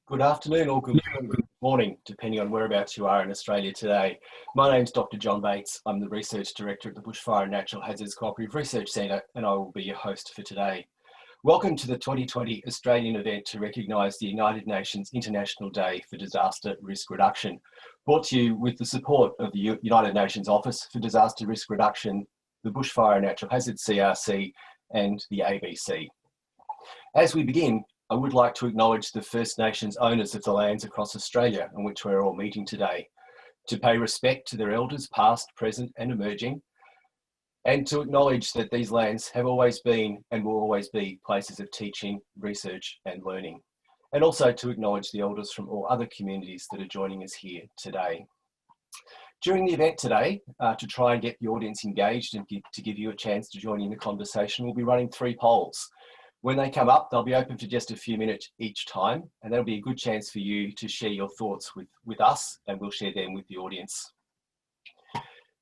Good afternoon or good morning, depending on whereabouts you are in Australia today. My name's Dr. John Bates. I'm the Research Director at the Bushfire and Natural Hazards Cooperative Research Centre, and I will be your host for today. Welcome to the 2020 Australian event to recognise the United Nations International Day for Disaster Risk Reduction, brought to you with the support of the United Nations Office for Disaster Risk Reduction, the Bushfire and Natural Hazards CRC, and the ABC. As we begin, I would like to acknowledge the First Nations owners of the lands across Australia on which we're all meeting today, to pay respect to their elders past, present and emerging, and to acknowledge that these lands have always been and will always be places of teaching, research and learning, and also to acknowledge the elders from all other communities that are joining us here today. During the event today, to try and get the audience engaged and to give you a chance to join in the conversation, we'll be running 3 polls. When they come up, they'll be open for just a few minutes each time, and that'll be a good chance for you to share your thoughts with us, and we'll share them with the audience.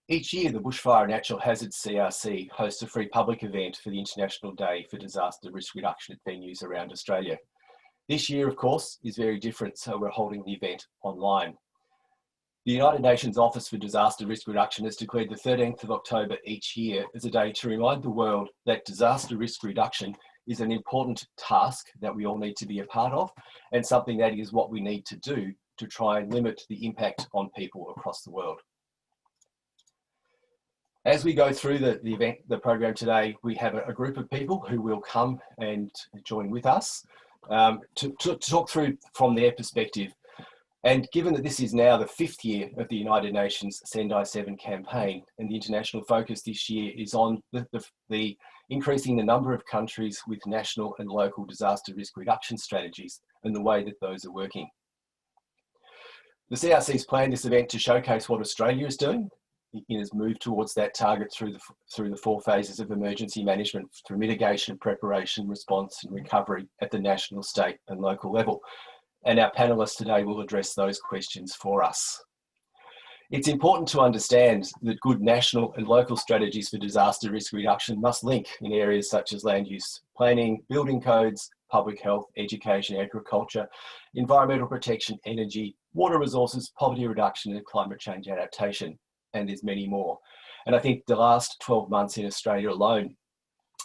Each year, the Bushfire and Natural Hazards CRC hosts a free public event for the International Day for Disaster Risk Reduction at venues around Australia. This year, of course, is very different, so we're holding the event online. The United Nations Office for Disaster Risk Reduction has declared the 13th of October each year as a day to remind the world that disaster risk reduction is an important task that we all need to be a part of, and something that is what we need to do to try and limit the impact on people across the world. As we go through the program today, we have a group of people who will come and join with us to talk through from their perspective. And given that this is now the 5th year of the United Nations Sendai 7 campaign, and the international focus this year is on the increasing the number of countries with national and local disaster risk reduction strategies and the way that those are working. The CRC's planned this event to showcase what Australia is doing in its move towards that target through the 4 phases of emergency management, through mitigation, preparation, response and recovery at the national, state and local level. And our panellists today will address those questions for us. It's important to understand that good national and local strategies for disaster risk reduction must link in areas such as land use planning, building codes, public health, education, agriculture, environmental protection, energy, water resources, poverty reduction and climate change adaptation, and there's many more. And I think the last 12 months in Australia alone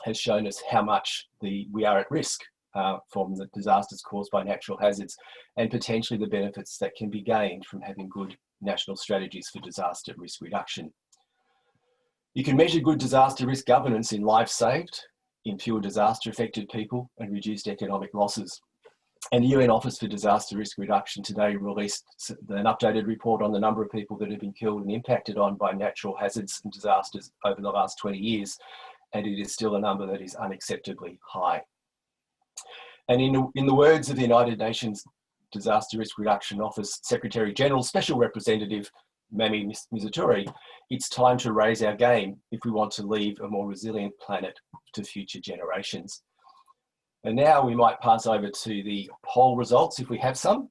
has shown us how much we are at risk from the disasters caused by natural hazards, and potentially the benefits that can be gained from having good national strategies for disaster risk reduction. You can measure good disaster risk governance in lives saved, in fewer disaster affected people and reduced economic losses. And the UN Office for Disaster Risk Reduction today released an updated report on the number of people that have been killed and impacted on by natural hazards and disasters over the last 20 years. And it is still a number that is unacceptably high. And in the words of the United Nations Disaster Risk Reduction Office Secretary General Special Representative Mami Mizuturi, it's time to raise our game if we want to leave a more resilient planet to future generations. And now we might pass over to the poll results if we have some,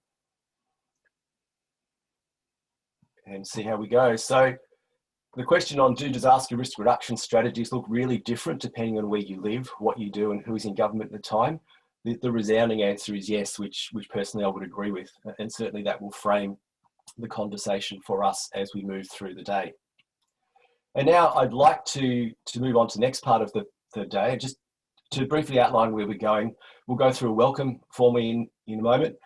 and see how we go. So the question on, do disaster risk reduction strategies look really different depending on where you live, what you do and who is in government at the time? The resounding answer is yes, which personally I would agree with, and certainly that will frame the conversation for us as we move through the day. And now I'd like to move on to the next part of the day, just to briefly outline where we're going. We'll go through a welcome formally in a moment.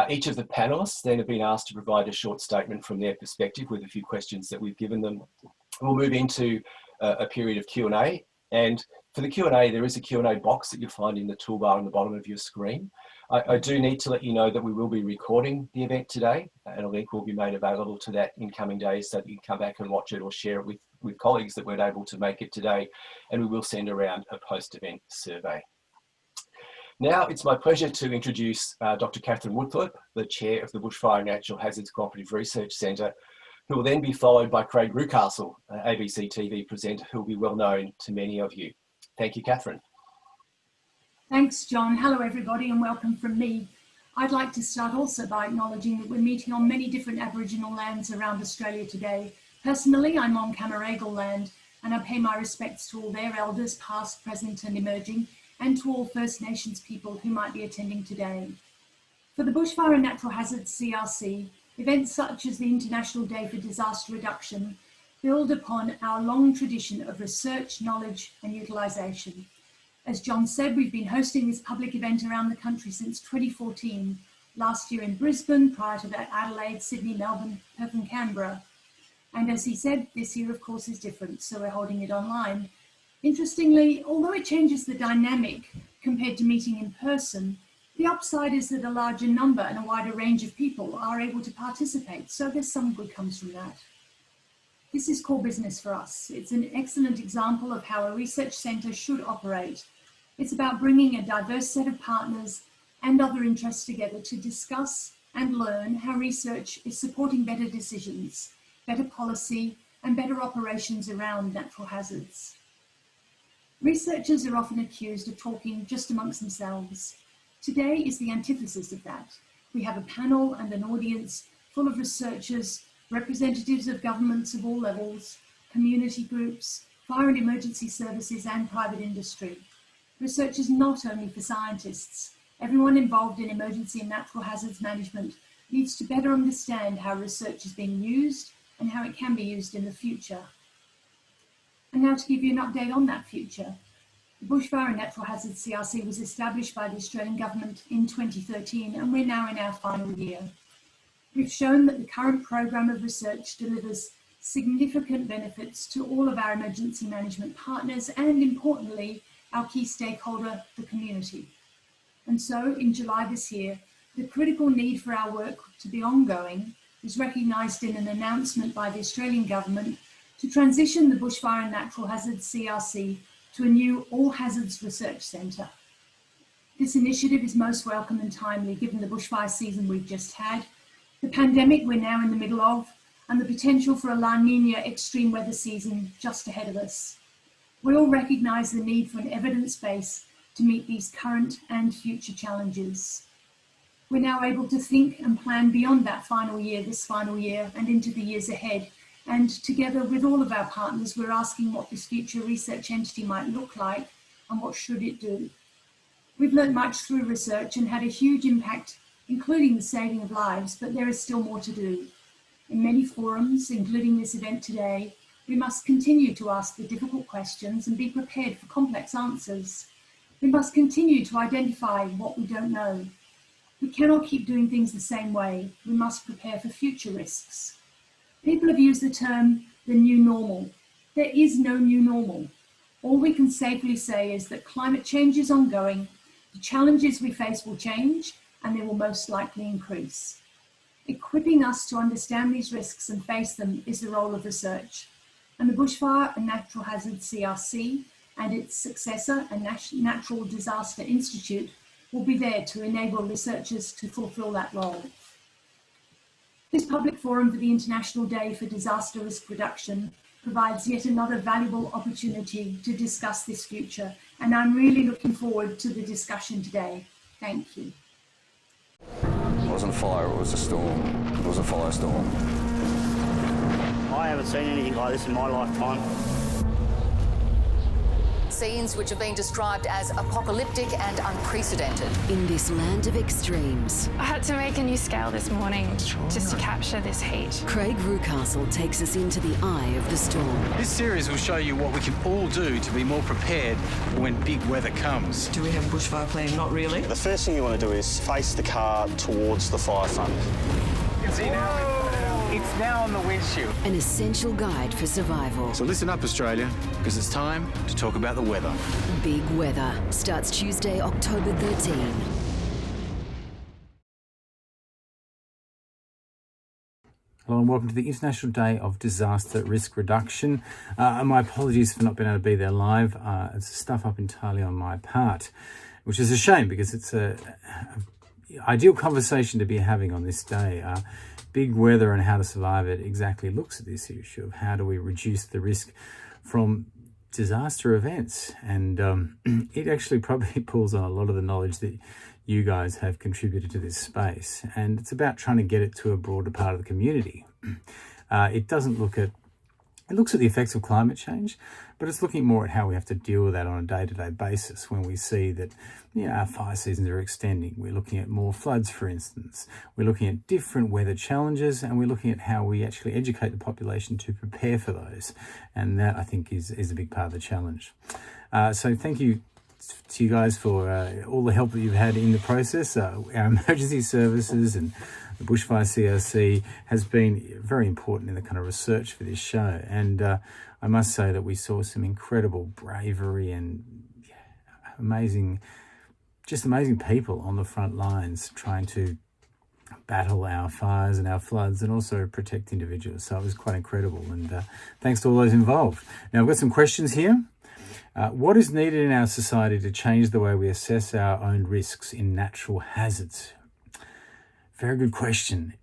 Each of the panelists then have been asked to provide a short statement from their perspective with a few questions that we've given them. We'll move into a period of Q&A, and for the Q&A, there is a Q&A box that you'll find in the toolbar on the bottom of your screen. I do need to let you know that we will be recording the event today, and a link will be made available to that in coming days so that you can come back and watch it or share it with colleagues that weren't able to make it today, and we will send around a post-event survey. Now it's my pleasure to introduce Dr. Katherine Woodthorpe, the Chair of the Bushfire and Natural Hazards Cooperative Research Centre, who will then be followed by Craig Reucassel, an ABC TV presenter who will be well known to many of you. Thank you, Katherine. Thanks, John. Hello, everybody, and welcome from me. I'd like to start also by acknowledging that we're meeting on many different Aboriginal lands around Australia today. Personally, I'm on Camaragal land, and I pay my respects to all their elders, past, present, and emerging, and to all First Nations people who might be attending today. For the Bushfire and Natural Hazards CRC, events such as the International Day for Disaster Reduction build upon our long tradition of research, knowledge, and utilisation. As John said, we've been hosting this public event around the country since 2014, last year in Brisbane, prior to that Adelaide, Sydney, Melbourne, Perth and Canberra. And as he said, this year of course is different, so we're holding it online. Interestingly, although it changes the dynamic compared to meeting in person, the upside is that a larger number and a wider range of people are able to participate, so there's some good comes from that. This is core business for us. It's an excellent example of how a research centre should operate. It's about bringing a diverse set of partners and other interests together to discuss and learn how research is supporting better decisions, better policy, and better operations around natural hazards. Researchers are often accused of talking just amongst themselves. Today is the antithesis of that. We have a panel and an audience full of researchers, representatives of governments of all levels, community groups, fire and emergency services, and private industry. Research is not only for scientists. Everyone involved in emergency and natural hazards management needs to better understand how research is being used and how it can be used in the future. And now to give you an update on that future. The Bushfire and Natural Hazards CRC was established by the Australian Government in 2013, and we're now in our final year. We've shown that the current program of research delivers significant benefits to all of our emergency management partners and, importantly, our key stakeholder, the community. And so, in July this year, the critical need for our work to be ongoing was recognised in an announcement by the Australian Government to transition the Bushfire and Natural Hazards CRC to a new All Hazards Research Centre. This initiative is most welcome and timely given the bushfire season we've just had, the pandemic we're now in the middle of, and the potential for a La Niña extreme weather season just ahead of us. We all recognise the need for an evidence base to meet these current and future challenges. We're now able to think and plan beyond that final year, this final year, and into the years ahead. And together with all of our partners, we're asking what this future research entity might look like and what should it do. We've learned much through research and had a huge impact, including the saving of lives, but there is still more to do. In many forums, including this event today, we must continue to ask the difficult questions and be prepared for complex answers. We must continue to identify what we don't know. We cannot keep doing things the same way. We must prepare for future risks. People have used the term the new normal. There is no new normal. All we can safely say is that climate change is ongoing, the challenges we face will change, and they will most likely increase. Equipping us to understand these risks and face them is the role of research. And the Bushfire and Natural Hazards CRC and its successor, a Natural Disaster Institute, will be there to enable researchers to fulfil that role. This public forum for the International Day for Disaster Risk Reduction provides yet another valuable opportunity to discuss this future, and I'm really looking forward to the discussion today. Thank you. It wasn't a fire, it was a storm. It was a firestorm. I haven't seen anything like this in my lifetime. scenes which have been described as apocalyptic and unprecedented. In this land of extremes, I had to make a new scale this morning just to capture this heat. Craig Reucassel takes us into the eye of the storm. This series will show you what we can all do to be more prepared when big weather comes. Do we have a bushfire plan? Not really. The first thing you want to do is face the car towards the fire front. You can see now it's now on the windshield. An essential guide for survival. So listen up, Australia, because it's time to talk about the weather. Big Weather starts Tuesday, October 13. Hello and welcome to the International Day of Disaster Risk Reduction. My apologies for not being able to be there live. It's stuff up entirely on my part, which is a shame because it's a ideal conversation to be having on this day. Big weather and how to survive it exactly looks at this issue of how do we reduce the risk from disaster events. And it actually probably pulls on a lot of the knowledge that you guys have contributed to this space. And it's about trying to get it to a broader part of the community. It looks at the effects of climate change, but it's looking more at how we have to deal with that on a day-to-day basis when we see that our fire seasons are extending. We're looking at more floods, for instance. We're looking at different weather challenges, and we're looking at how we actually educate the population to prepare for those. And that, I think, is a big part of the challenge. So thank you to you guys for all the help that you've had in the process. Our emergency services and the Bushfire CRC has been very important in the kind of research for this show. And I must say that we saw some incredible bravery and amazing people on the front lines trying to battle our fires and our floods and also protect individuals. So it was quite incredible. And thanks to all those involved. Now, I've got some questions here. What is needed in our society to change the way we assess our own risks in natural hazards? Very good question.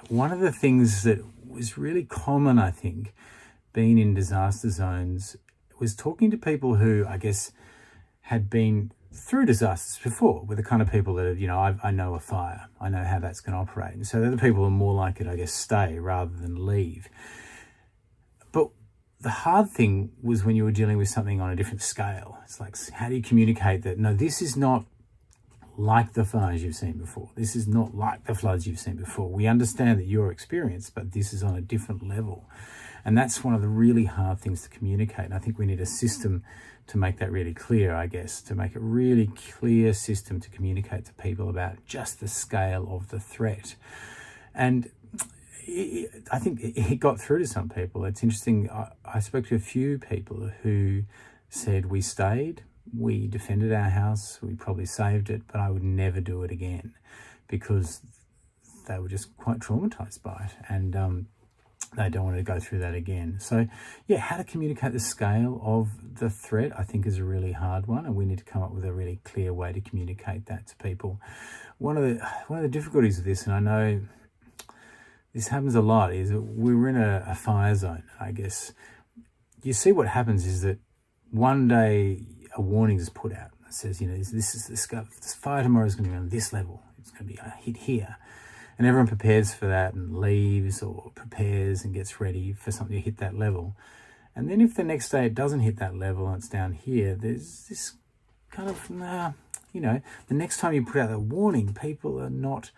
One of the things that was really common, I think, being in disaster zones was talking to people who, I guess, had been through disasters before, with the kind of people that, I know a fire, I know how that's going to operate. And so they're the people who are more likely to, I guess, stay rather than leave. But the hard thing was when you were dealing with something on a different scale. It's like, how do you communicate that, no, this is not like the fires you've seen before. This is not like the floods you've seen before. We understand that you're experienced, but this is on a different level. And that's one of the really hard things to communicate. And I think we need a system to make that really clear, I guess, to make a really clear system to communicate to people about just the scale of the threat. And I think it got through to some people. It's interesting. I spoke to a few people who said, we stayed, we defended our house, we probably saved it, but I would never do it again because they were just quite traumatized by it. And they don't want to go through that again. So yeah, how to communicate the scale of the threat, I think, is a really hard one, and we need to come up with a really clear way to communicate that to people. One of the difficulties of this, and I know this happens a lot, is that we were in a fire zone, I guess. You see what happens is that one day a warning is put out that says, this fire tomorrow is going to be on this level. It's going to be a hit here. And everyone prepares for that and leaves or prepares and gets ready for something to hit that level. And then if the next day it doesn't hit that level and it's down here, there's this kind of, the next time you put out a warning, people are not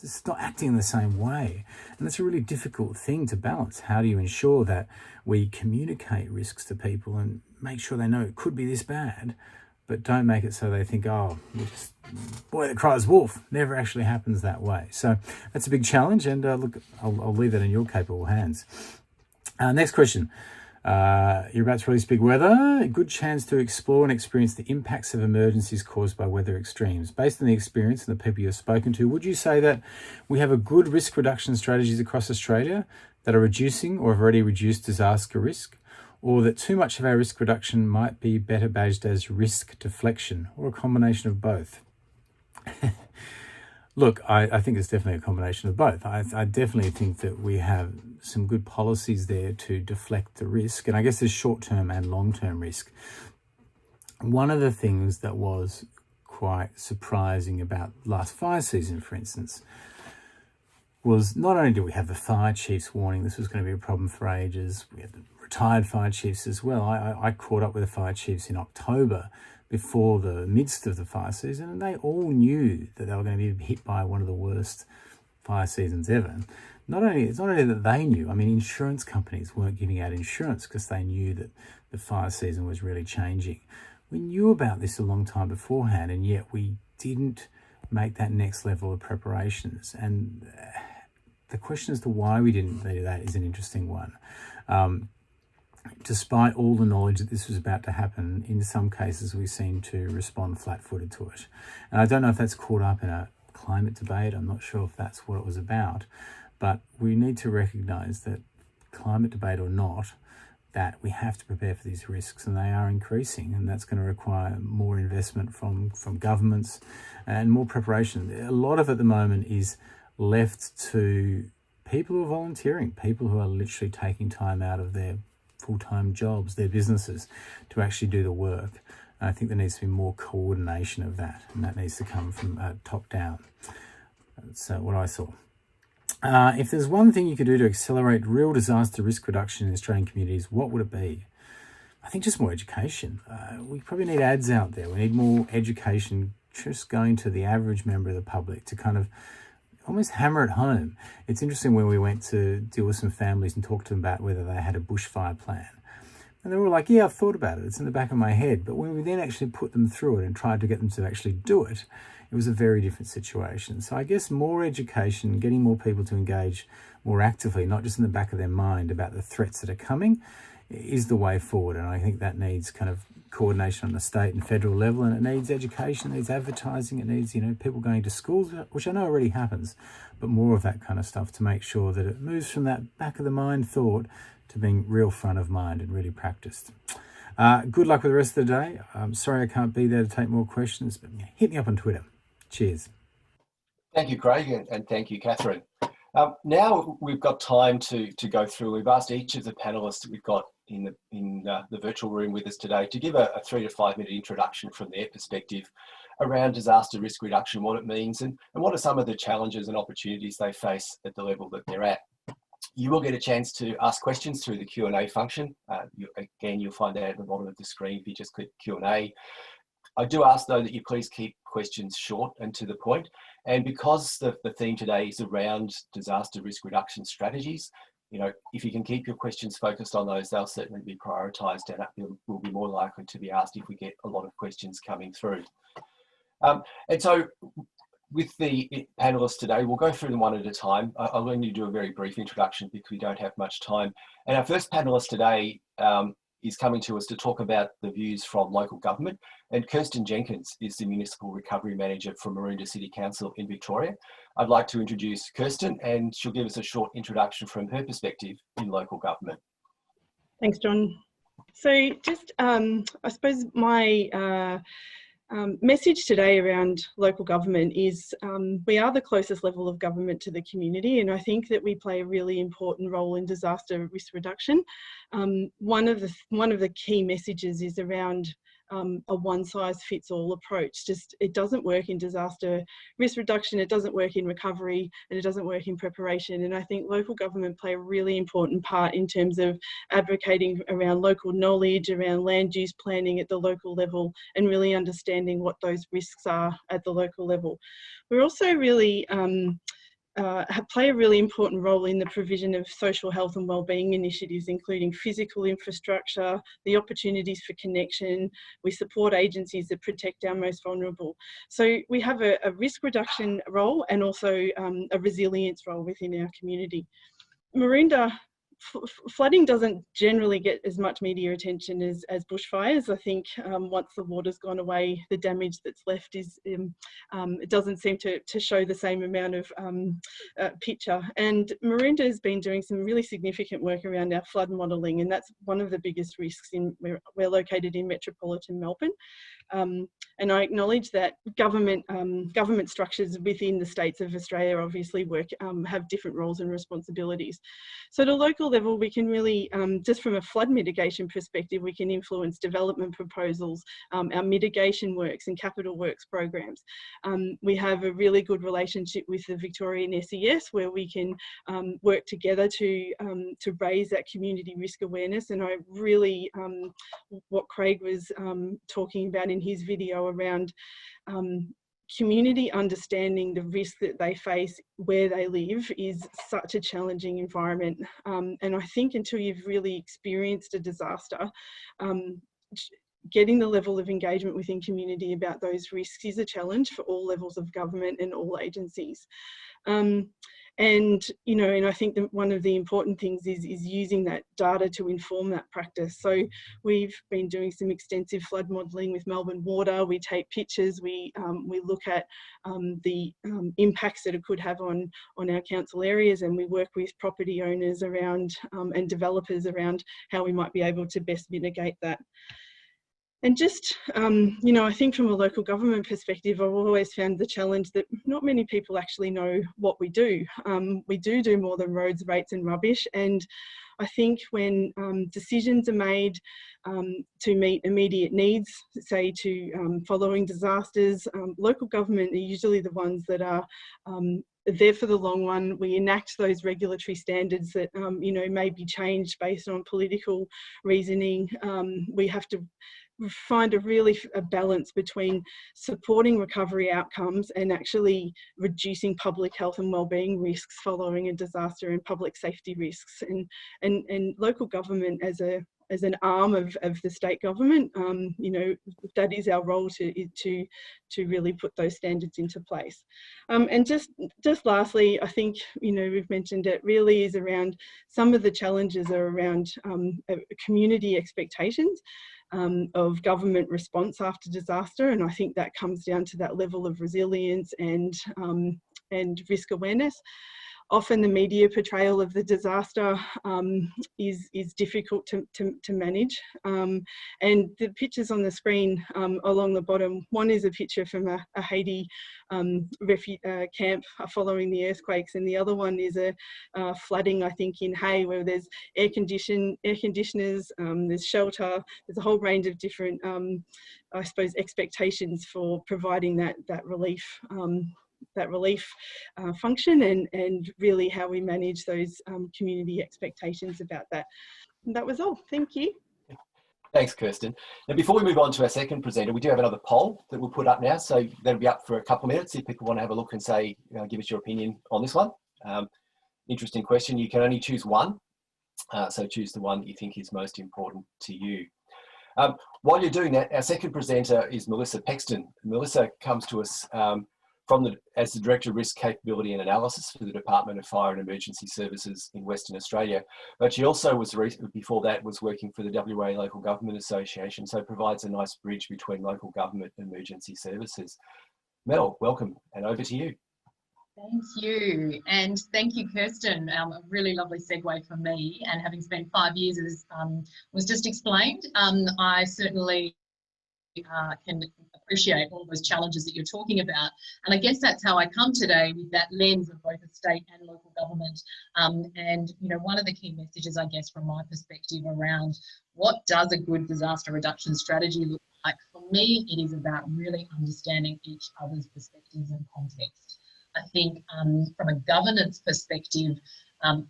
it's not acting in the same way. And that's a really difficult thing to balance. How do you ensure that we communicate risks to people and make sure they know it could be this bad, but don't make it so they think, boy that cries wolf. Never actually happens that way. So that's a big challenge, and look, I'll leave that in your capable hands. Next question. You're about to release Big Weather. A good chance to explore and experience the impacts of emergencies caused by weather extremes. Based on the experience and the people you've spoken to, would you say that we have a good risk reduction strategies across Australia that are reducing or have already reduced disaster risk? Or that too much of our risk reduction might be better badged as risk deflection, or a combination of both? Look, I think it's definitely a combination of both. I definitely think that we have some good policies there to deflect the risk. And I guess there's short-term and long-term risk. One of the things that was quite surprising about last fire season, for instance, was not only do we have the fire chief's warning this was going to be a problem for ages, we had the retired fire chiefs as well. I caught up with the fire chiefs in October before the midst of the fire season, and they all knew that they were going to be hit by one of the worst fire seasons ever. It's not only that they knew, I mean, insurance companies weren't giving out insurance because they knew that the fire season was really changing. We knew about this a long time beforehand, and yet we didn't make that next level of preparations. And the question as to why we didn't do that is an interesting one. Despite all the knowledge that this was about to happen, in some cases we seem to respond flat-footed to it. And I don't know if that's caught up in a climate debate. I'm not sure if that's what it was about. But we need to recognise that, climate debate or not, that we have to prepare for these risks, and they are increasing, and that's going to require more investment from governments and more preparation. A lot of it at the moment is left to people who are volunteering, people who are literally taking time out of their full-time jobs, their businesses, to actually do the work. And I think there needs to be more coordination of that, and that needs to come from top down. That's what I saw. If there's one thing you could do to accelerate real disaster risk reduction in Australian communities, what would it be? I think just more education. We probably need ads out there. We need more education just going to the average member of the public to kind of almost hammer it home. It's interesting when we went to deal with some families and talk to them about whether they had a bushfire plan. And they were like, yeah, I've thought about it. It's in the back of my head. But when we then actually put them through it and tried to get them to actually do it, it was a very different situation. So I guess more education, getting more people to engage more actively, not just in the back of their mind about the threats that are coming, is the way forward. And I think that needs kind of coordination on the state and federal level, and it needs education, it needs advertising, it needs, people going to schools, which I know already happens, but more of that kind of stuff to make sure that it moves from that back of the mind thought to being real front of mind and really practiced. Good luck with the rest of the day. I'm sorry I can't be there to take more questions, but hit me up on Twitter. Cheers. Thank you, Craig, and thank you, Katherine. Now we've got time to go through. We've asked each of the panellists that we've got in the virtual room with us today to give a 3 to 5 minute introduction from their perspective around disaster risk reduction, what it means, and what are some of the challenges and opportunities they face at the level that they're at. You will get a chance to ask questions through the Q&A function. Again, you'll find that at the bottom of the screen if you just click Q&A. I do ask, though, that you please keep questions short and to the point. And because the theme today is around disaster risk reduction strategies, if you can keep your questions focused on those, they'll certainly be prioritised and will be more likely to be asked if we get a lot of questions coming through. And so with the panellists today, we'll go through them one at a time. I'll only do a very brief introduction because we don't have much time. And our first panellist today is coming to us to talk about the views from local government. And Kirsten Jenkins is the Municipal Recovery Manager from Maroondah City Council in Victoria. I'd like to introduce Kirsten, and she'll give us a short introduction from her perspective in local government. Thanks, John. So just, I suppose my message today around local government is we are the closest level of government to the community, and I think that we play a really important role in disaster risk reduction. One of the key messages is around a one-size-fits-all approach. Just it doesn't work in disaster risk reduction, it doesn't work in recovery, and it doesn't work in preparation. And I think local government play a really important part in terms of advocating around local knowledge, around land use planning at the local level, and really understanding what those risks are at the local level. We're also really play a really important role in the provision of social health and wellbeing initiatives, including physical infrastructure, the opportunities for connection. We support agencies that protect our most vulnerable. So we have a risk reduction role and also a resilience role within our community. Maroondah, flooding doesn't generally get as much media attention as bushfires. I think once the water's gone away, the damage that's left is it doesn't seem to show the same amount of picture. And Maroondah has been doing some really significant work around our flood modelling, and that's one of the biggest risks. We're located in metropolitan Melbourne, And I acknowledge that government structures within the states of Australia obviously have different roles and responsibilities. So at a local level, we can really, just from a flood mitigation perspective, we can influence development proposals, our mitigation works and capital works programs. We have a really good relationship with the Victorian SES where we can work together to raise that community risk awareness. And I really, what Craig was talking about in his video around community understanding the risk that they face where they live is such a challenging environment. And I think until you've really experienced a disaster, getting the level of engagement within community about those risks is a challenge for all levels of government and all agencies. And I think that one of the important things is using that data to inform that practice. So we've been doing some extensive flood modelling with Melbourne Water. We take pictures, we look at the impacts that it could have on our council areas, and we work with property owners around and developers around how we might be able to best mitigate that. And just, I think from a local government perspective, I've always found the challenge that not many people actually know what we do. We do more than roads, rates and rubbish. And I think when decisions are made to meet immediate needs, say to following disasters, local government are usually the ones that are there for the long run. We enact those regulatory standards that, may be changed based on political reasoning. We have to find a balance between supporting recovery outcomes and actually reducing public health and wellbeing risks following a disaster and public safety risks. And local government as an arm of the state government, that is our role to really put those standards into place. And just lastly, I think, we've mentioned it really is around some of the challenges are around community expectations of government response after disaster. And I think that comes down to that level of resilience and risk awareness. Often the media portrayal of the disaster is difficult to manage. And the pictures on the screen along the bottom, one is a picture from a Haiti camp following the earthquakes, and the other one is a flooding, I think, in Hay, where there's air conditioners, there's shelter, there's a whole range of different, I suppose, expectations for providing that relief. Function and really how we manage those community expectations about that. And that was all. Thank you. Thanks, Kirsten. Now, before we move on to our second presenter, we do have another poll that we'll put up now. So that'll be up for a couple of minutes if people want to have a look and say, give us your opinion on this one. Interesting question. You can only choose one. So choose the one that you think is most important to you. While you're doing that, our second presenter is Melissa Pexton. Melissa comes to us as the Director of Risk Capability and Analysis for the Department of Fire and Emergency Services in Western Australia. But she also was, before that, was working for the WA Local Government Association, so provides a nice bridge between local government and emergency services. Mel, welcome, and over to you. Thank you, and thank you, Kirsten. A really lovely segue for me, and having spent 5 years, as was just explained, I certainly can appreciate all those challenges that you're talking about. And I guess that's how I come today, with that lens of both the state and local government. And, one of the key messages, I guess, from my perspective around what does a good disaster reduction strategy look like, for me, it is about really understanding each other's perspectives and context. I think from a governance perspective,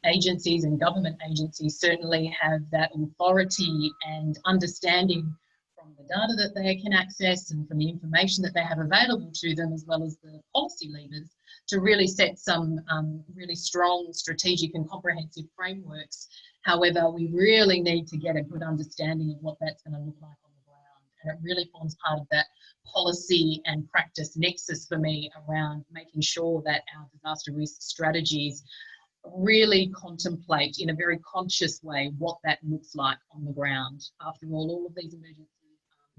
agencies and government agencies certainly have that authority and understanding from the data that they can access and from the information that they have available to them, as well as the policy levers, to really set some really strong strategic and comprehensive frameworks. However, we really need to get a good understanding of what that's going to look like on the ground. And it really forms part of that policy and practice nexus for me around making sure that our disaster risk strategies really contemplate in a very conscious way what that looks like on the ground. After all of these emergencies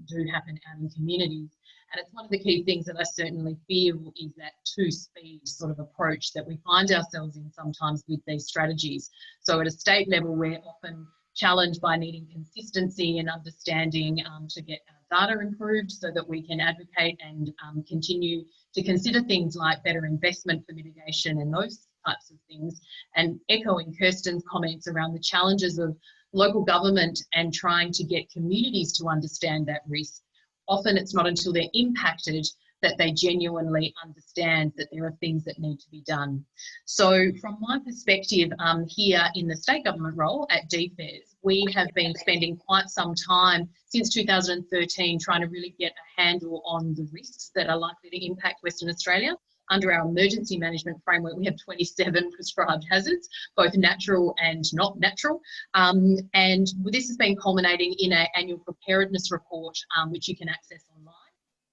do happen out in communities, and it's one of the key things that I certainly feel is that two-speed sort of approach that we find ourselves in sometimes with these strategies. So at a state level, we're often challenged by needing consistency and understanding to get our data improved so that we can advocate and continue to consider things like better investment for mitigation and those types of things. And echoing Kirsten's comments around the challenges of local government and trying to get communities to understand that risk. Often it's not until they're impacted that they genuinely understand that there are things that need to be done. So from my perspective here in the state government role at DFES, we have been spending quite some time since 2013 trying to really get a handle on the risks that are likely to impact Western Australia. Under our emergency management framework, we have 27 prescribed hazards, both natural and not natural. And this has been culminating in an annual preparedness report, which you can access online.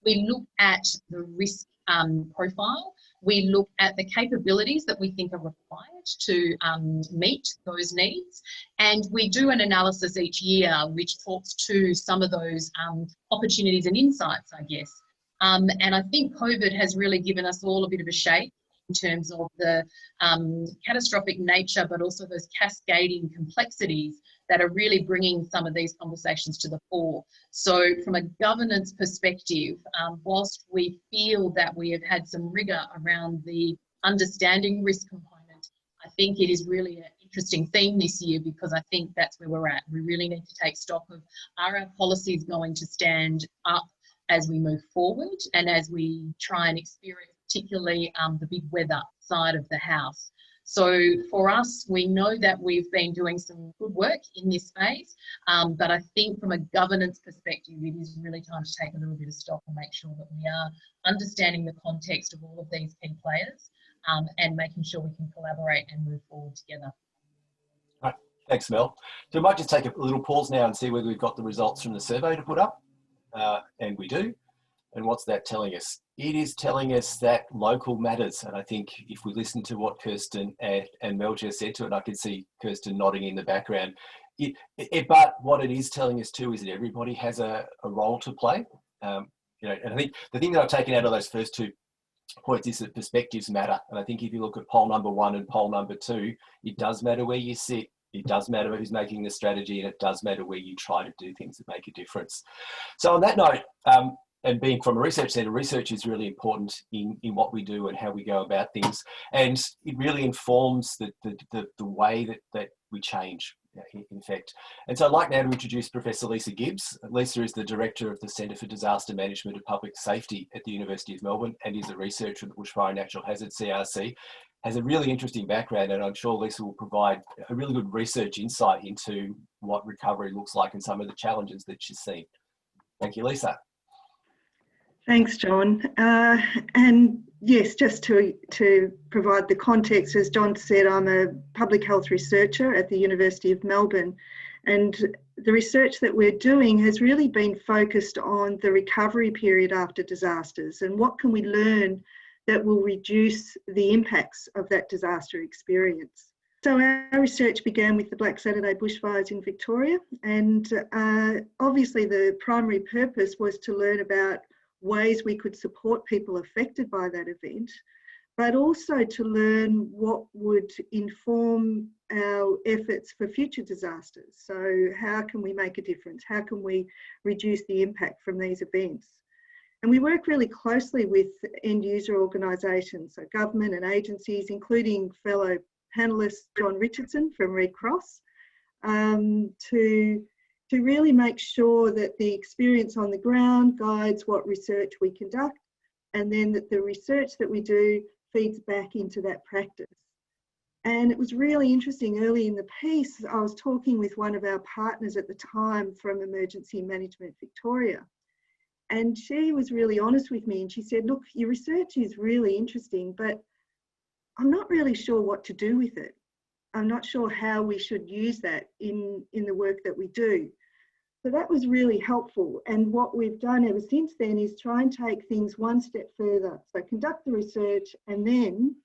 We look at the risk profile. We look at the capabilities that we think are required to meet those needs. And we do an analysis each year which talks to some of those opportunities and insights, I guess. And I think COVID has really given us all a bit of a shake in terms of the catastrophic nature, but also those cascading complexities that are really bringing some of these conversations to the fore. So from a governance perspective, whilst we feel that we have had some rigour around the understanding risk component, I think it is really an interesting theme this year, because I think that's where we're at. We really need to take stock of, are our policies going to stand up as we move forward and as we try and experience particularly the big weather side of the house. So for us, we know that we've been doing some good work in this space, but I think from a governance perspective, it is really time to take a little bit of stock and make sure that we are understanding the context of all of these key players and making sure we can collaborate and move forward together. Right. Thanks, Mel. So we might just take a little pause now and see whether we've got the results from the survey to put up. And we do. And what's that telling us? It is telling us that local matters. And I think if we listen to what Kirsten and Mel just said to it, I can see Kirsten nodding in the background. But what it is telling us too is that everybody has a role to play. And I think the thing that I've taken out of those first 2 points is that perspectives matter. And I think if you look at poll number 1 and poll number 2, it does matter where you sit. It does matter who's making the strategy, and it does matter where you try to do things that make a difference. So on that note, and being from a research centre, research is really important in what we do and how we go about things. And it really informs the way that we change, in fact. And so I'd like now to introduce Professor Lisa Gibbs. Lisa is the Director of the Centre for Disaster Management and Public Safety at the University of Melbourne and is a researcher at the Bushfire and Natural Hazard CRC. Has a really interesting background, and I'm sure Lisa will provide a really good research insight into what recovery looks like and some of the challenges that she's seen. Thank you, Lisa. Thanks, John. And yes, just to provide the context, as John said, I'm a public health researcher at the University of Melbourne, and the research that we're doing has really been focused on the recovery period after disasters and what can we learn that will reduce the impacts of that disaster experience. So our research began with the Black Saturday bushfires in Victoria, and obviously the primary purpose was to learn about ways we could support people affected by that event, but also to learn what would inform our efforts for future disasters. So how can we make a difference? How can we reduce the impact from these events? And we work really closely with end user organisations, so government and agencies, including fellow panellist John Richardson from Red Cross, to really make sure that the experience on the ground guides what research we conduct, and then that the research that we do feeds back into that practice. And it was really interesting, early in the piece, I was talking with one of our partners at the time from Emergency Management Victoria. And she was really honest with me, and she said, look, your research is really interesting, but I'm not really sure what to do with it. I'm not sure how we should use that in the work that we do. So that was really helpful. And what we've done ever since then is try and take things one step further. So conduct the research and then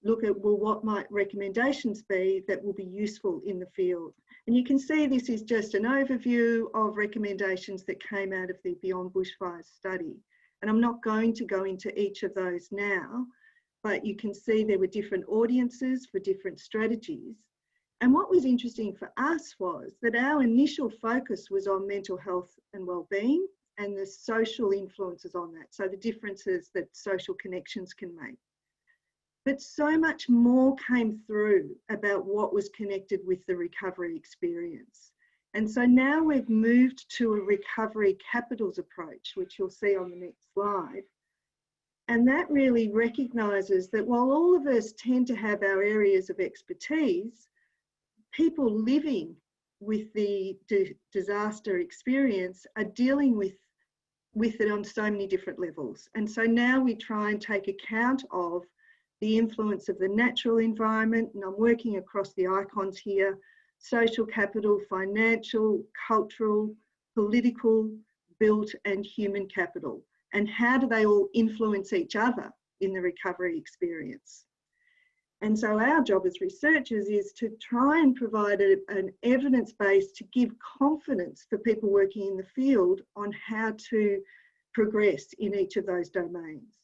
look at, well, what might recommendations be that will be useful in the field. And you can see this is just an overview of recommendations that came out of the Beyond Bushfires study. And I'm not going to go into each of those now, but you can see there were different audiences for different strategies. And what was interesting for us was that our initial focus was on mental health and wellbeing, and the social influences on that. So the differences that social connections can make. But so much more came through about what was connected with the recovery experience. And so now we've moved to a recovery capitals approach, which you'll see on the next slide. And that really recognises that while all of us tend to have our areas of expertise, people living with the disaster experience are dealing with it on so many different levels. And so now we try and take account of the influence of the natural environment, and I'm working across the icons here, social capital, financial, cultural, political, built and human capital. And how do they all influence each other in the recovery experience? And so our job as researchers is to try and provide an evidence base to give confidence for people working in the field on how to progress in each of those domains.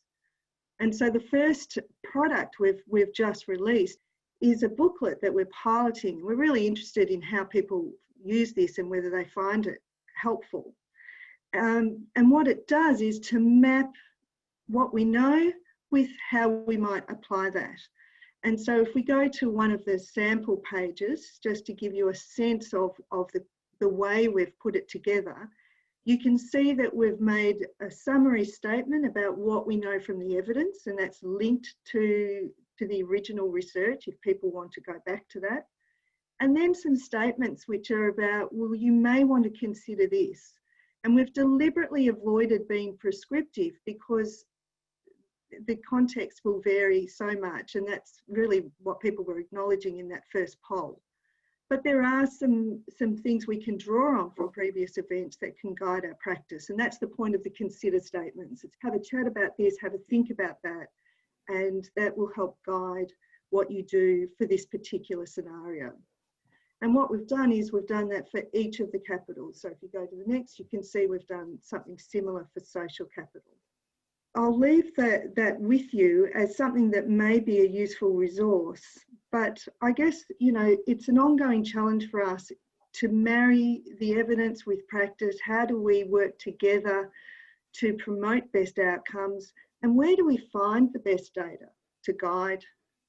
And so the first product we've just released is a booklet that we're piloting. We're really interested in how people use this and whether they find it helpful. And what it does is to map what we know with how we might apply that. And so if we go to one of the sample pages, just to give you a sense of the way we've put it together, you can see that we've made a summary statement about what we know from the evidence, and that's linked to the original research if people want to go back to that. And then some statements which are about, well, you may want to consider this. And we've deliberately avoided being prescriptive because the context will vary so much, and that's really what people were acknowledging in that first poll. But there are some things we can draw on from previous events that can guide our practice, and that's the point of the consider statements. It's have a chat about this, have a think about that, and that will help guide what you do for this particular scenario. And what we've done is we've done that for each of the capitals. So if you go to the next, you can see we've done something similar for social capital. I'll leave that with you as something that may be a useful resource, but I guess, you know, it's an ongoing challenge for us to marry the evidence with practice. How do we work together to promote best outcomes, and where do we find the best data to guide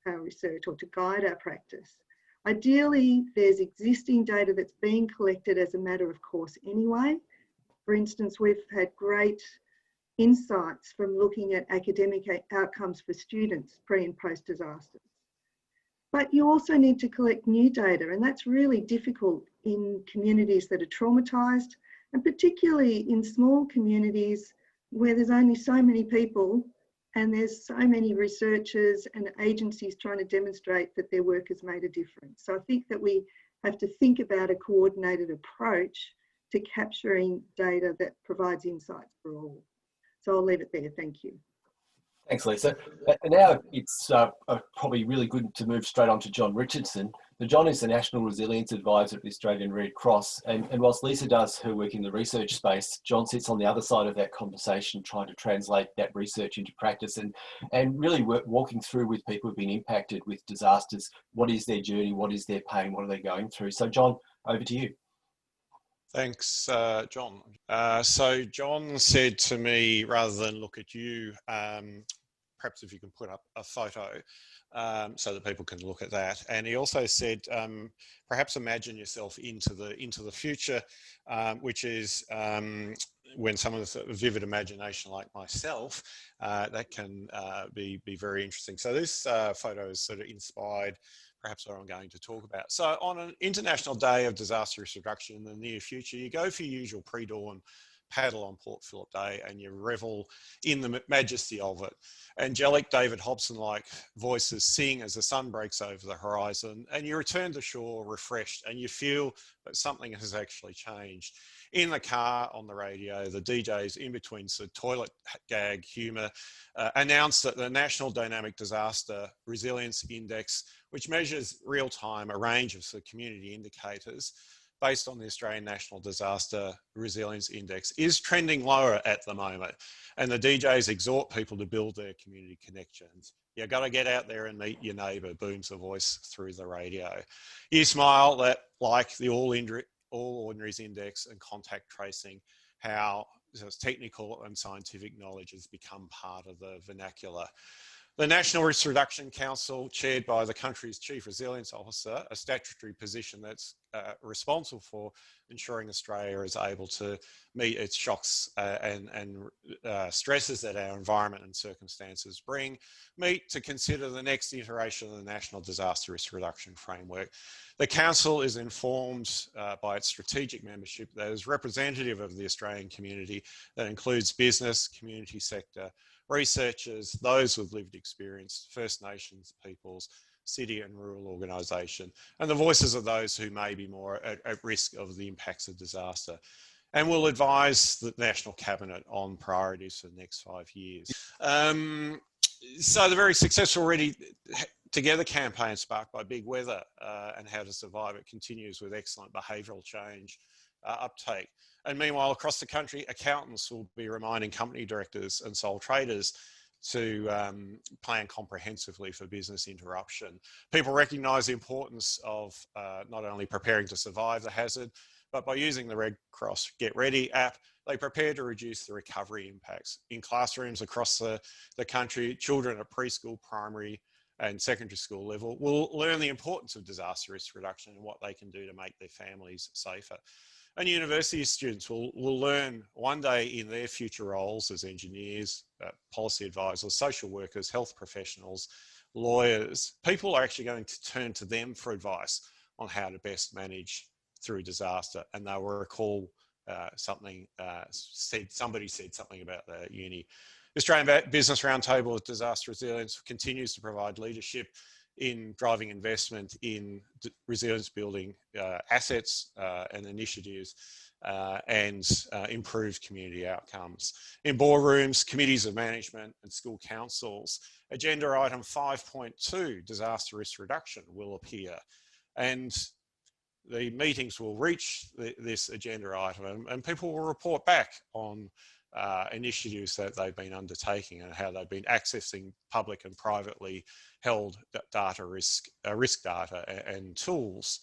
our research or to guide our practice? Ideally, there's existing data that's being collected as a matter of course anyway. For instance, we've had great insights from looking at academic outcomes for students pre and post disasters. But you also need to collect new data, and that's really difficult in communities that are traumatised, and particularly in small communities where there's only so many people and there's so many researchers and agencies trying to demonstrate that their work has made a difference. So I think that we have to think about a coordinated approach to capturing data that provides insights for all. So I'll leave it there. Thank you. Thanks, Lisa. And now it's probably really good to move straight on to John Richardson. So John is the National Resilience Advisor at the Australian Red Cross. And whilst Lisa does her work in the research space, John sits on the other side of that conversation, trying to translate that research into practice and really walking through with people who've been impacted with disasters. What is their journey? What is their pain? What are they going through? So John, over to you. Thanks, John. So John said to me, rather than look at you, perhaps if you can put up a photo so that people can look at that. And he also said, perhaps imagine yourself into the future, which is when someone with a vivid imagination like myself, that can be very interesting. So this photo is sort of inspired perhaps what I'm going to talk about. So on an International Day of Disaster Risk Reduction in the near future, you go for your usual pre-dawn paddle on Port Phillip Day and you revel in the majesty of it. Angelic David Hobson-like voices sing as the sun breaks over the horizon, and you return to shore refreshed and you feel that something has actually changed. In the car, on the radio, the DJs in between toilet gag humour announced that the National Dynamic Disaster Resilience Index, which measures real-time a range of community indicators based on the Australian National Disaster Resilience Index, is trending lower at the moment. And the DJs exhort people to build their community connections. You got to get out there and meet your neighbour, booms the voice through the radio. You smile that, like the All Ordinaries Index and contact tracing, how technical and scientific knowledge has become part of the vernacular. The National Risk Reduction Council, chaired by the country's Chief Resilience Officer, a statutory position that's responsible for ensuring Australia is able to meet its shocks and stresses that our environment and circumstances bring, meet to consider the next iteration of the National Disaster Risk Reduction Framework. The Council is informed by its strategic membership that is representative of the Australian community, that includes business, community sector, researchers, those with lived experience, First Nations peoples, city and rural organisation, and the voices of those who may be more at risk of the impacts of disaster. And will advise the National Cabinet on priorities for the next 5 years. So the very successful Ready Together campaign sparked by big weather and how to survive it continues with excellent behavioural change uptake. And meanwhile, across the country, accountants will be reminding company directors and sole traders to plan comprehensively for business interruption. People recognise the importance of not only preparing to survive the hazard, but by using the Red Cross Get Ready app, they prepare to reduce the recovery impacts. In classrooms across the country, children at preschool, primary and secondary school level will learn the importance of disaster risk reduction and what they can do to make their families safer. And university students will learn one day in their future roles as engineers, policy advisors, social workers, health professionals, lawyers. People are actually going to turn to them for advice on how to best manage through disaster. And they will recall somebody said something about the uni. The Australian Business Roundtable of Disaster Resilience continues to provide leadership in driving investment in resilience building assets and initiatives and improved community outcomes. In boardrooms, committees of management and school councils, agenda item 5.2, disaster risk reduction, will appear. And the meetings will reach this agenda item and people will report back on initiatives that they've been undertaking and how they've been accessing public and privately held data risk data and tools.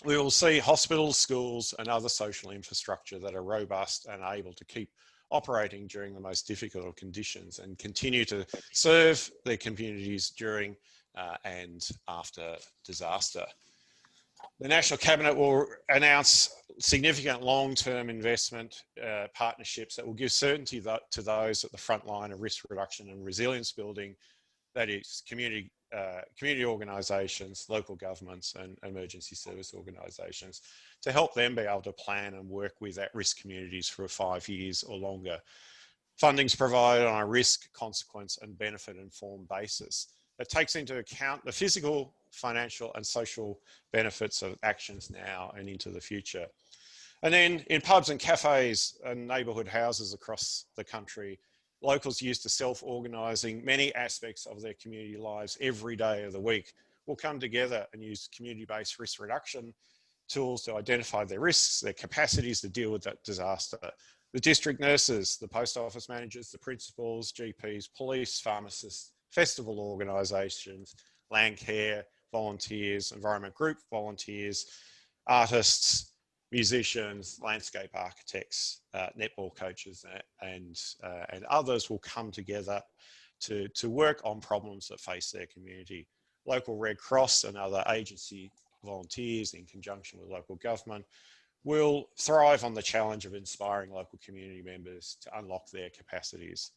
We will see hospitals, schools and other social infrastructure that are robust and able to keep operating during the most difficult of conditions and continue to serve their communities during and after disaster. The National Cabinet will announce significant long-term investment partnerships that will give certainty to those at the front line of risk reduction and resilience building, that is community organisations, local governments and emergency service organisations, to help them be able to plan and work with at-risk communities for 5 years or longer. Funding is provided on a risk, consequence and benefit-informed basis that takes into account the physical, financial and social benefits of actions now and into the future. And then in pubs and cafes and neighbourhood houses across the country, locals used to self-organising many aspects of their community lives every day of the week will come together and use community-based risk reduction tools to identify their risks, their capacities to deal with that disaster. The district nurses, the post office managers, the principals, GPs, police, pharmacists, festival organisations, land care, volunteers, environment group volunteers, artists, musicians, landscape architects, netball coaches and others will come together to work on problems that face their community. Local Red Cross and other agency volunteers in conjunction with local government will thrive on the challenge of inspiring local community members to unlock their capacities.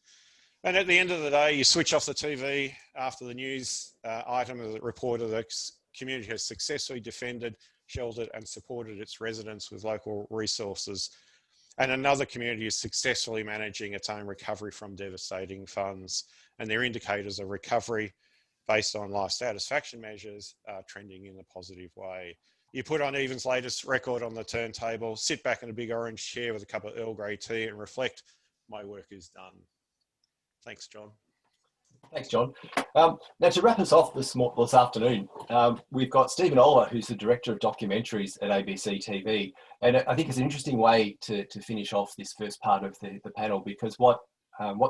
And at the end of the day, you switch off the TV after the news item of the report of the community has successfully defended, sheltered and supported its residents with local resources. And another community is successfully managing its own recovery from devastating floods, and their indicators of recovery based on life satisfaction measures are trending in a positive way. You put on Evan's latest record on the turntable, sit back in a big orange chair with a cup of Earl Grey tea and reflect, my work is done. Thanks, John. Thanks, John. Now, to wrap us off this afternoon, we've got Stephen Oller, who's the Director of Documentaries at ABC TV. And I think it's an interesting way to finish off this first part of the panel, because what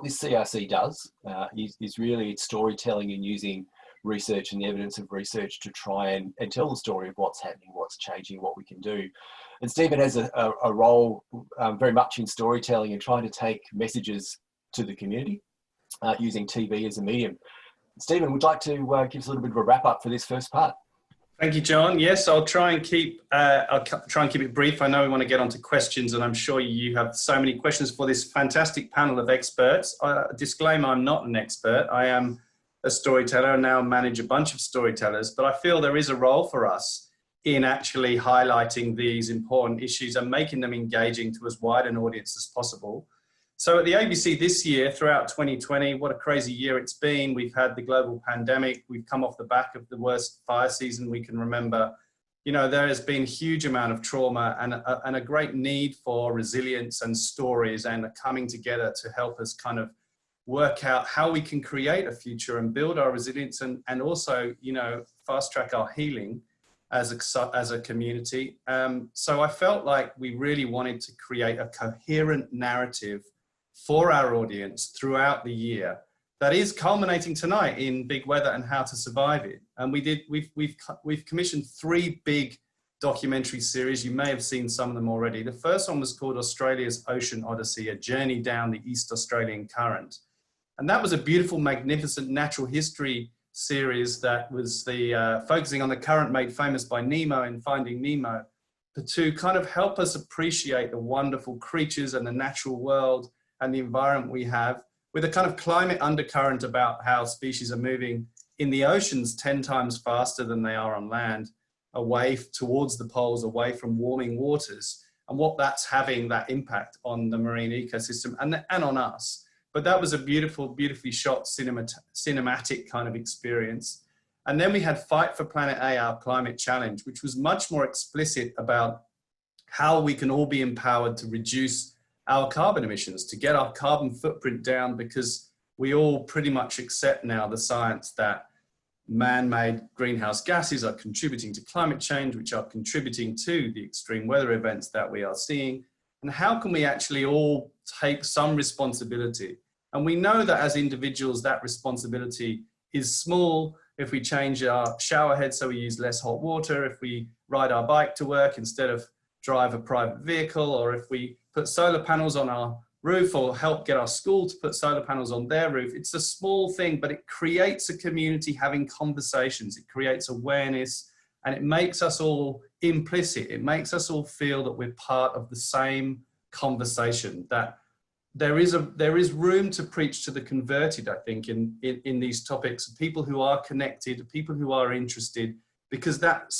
this CRC does is really storytelling and using research and the evidence of research to try and tell the story of what's happening, what's changing, what we can do. And Stephen has a role very much in storytelling and trying to take messages to the community using TV as a medium. Stephen, would you like to give us a little bit of a wrap up for this first part? Thank you, John. Yes, I'll try and keep it brief. I know we want to get on to questions, and I'm sure you have so many questions for this fantastic panel of experts. Disclaimer, I'm not an expert. I am a storyteller and now manage a bunch of storytellers, but I feel there is a role for us in actually highlighting these important issues and making them engaging to as wide an audience as possible. So at the ABC this year, throughout 2020, what a crazy year it's been. We've had the global pandemic. We've come off the back of the worst fire season we can remember. You know, there has been a huge amount of trauma and a great need for resilience and stories and a coming together to help us kind of work out how we can create a future and build our resilience and also, you know, fast track our healing as a community. So I felt like we really wanted to create a coherent narrative for our audience throughout the year that is culminating tonight in Big Weather and How to Survive It. And we've commissioned 3 big documentary series. You may have seen some of them already. The first one was called Australia's Ocean Odyssey, a journey down the East Australian current. And that was a beautiful, magnificent natural history series that was focusing on the current made famous by Nemo in Finding Nemo, to kind of help us appreciate the wonderful creatures and the natural world and the environment we have, with a kind of climate undercurrent about how species are moving in the oceans 10 times faster than they are on land, away towards the poles, away from warming waters, and what that's having that impact on the marine ecosystem and on us. But that was a beautifully shot cinematic kind of experience. And then we had Fight for Planet A, our climate challenge, which was much more explicit about how we can all be empowered to reduce our carbon emissions, to get our carbon footprint down, because we all pretty much accept now the science that man-made greenhouse gases are contributing to climate change, which are contributing to the extreme weather events that we are seeing. And how can we actually all take some responsibility? And we know that as individuals, that responsibility is small. If we change our shower head so we use less hot water, if we ride our bike to work instead of drive a private vehicle, or if we put solar panels on our roof or help get our school to put solar panels on their roof. It's a small thing, but it creates a community having conversations. It creates awareness, and it makes us all implicit. It makes us all feel that we're part of the same conversation, that there is room to preach to the converted, I think, in these topics, people who are connected, people who are interested, because that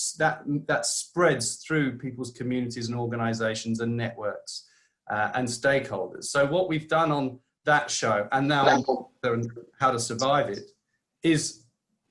spreads through people's communities and organizations and networks and stakeholders. So what we've done on that show, and now on How to Survive It, is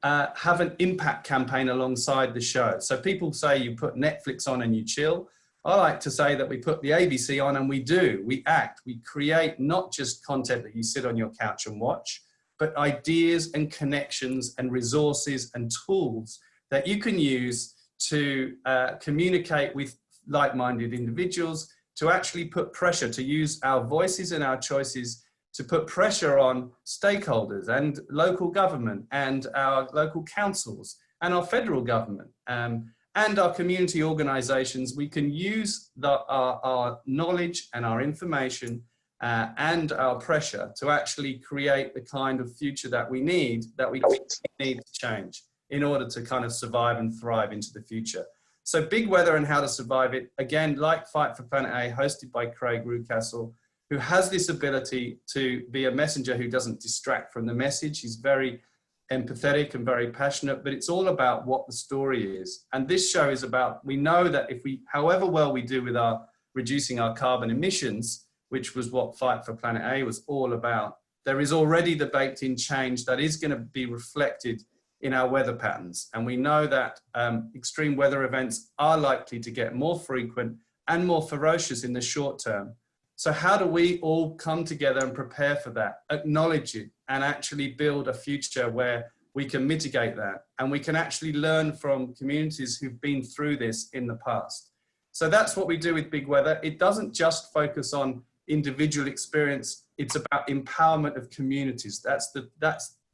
have an impact campaign alongside the show. So people say you put Netflix on and you chill. I like to say that we put the ABC on and we do. We act, we create not just content that you sit on your couch and watch, but ideas and connections and resources and tools that you can use to communicate with like-minded individuals, to actually put pressure, to use our voices and our choices to put pressure on stakeholders and local government and our local councils and our federal government and our community organisations. We can use our knowledge and our information and our pressure to actually create the kind of future that we need to change in order to kind of survive and thrive into the future. So Big Weather and How to Survive It, again, like Fight for Planet A, hosted by Craig Reucassel, who has this ability to be a messenger who doesn't distract from the message. He's very empathetic and very passionate, but it's all about what the story is. And this show is about, we know that if we, however well we do with our reducing our carbon emissions, which was what Fight for Planet A was all about, there is already the baked in change that is going to be reflected in our weather patterns. And we know that extreme weather events are likely to get more frequent and more ferocious in the short term. So how do we all come together and prepare for that, acknowledge it, and actually build a future where we can mitigate that, and we can actually learn from communities who've been through this in the past. So that's what we do with Big Weather. It doesn't just focus on individual experience, it's about empowerment of communities.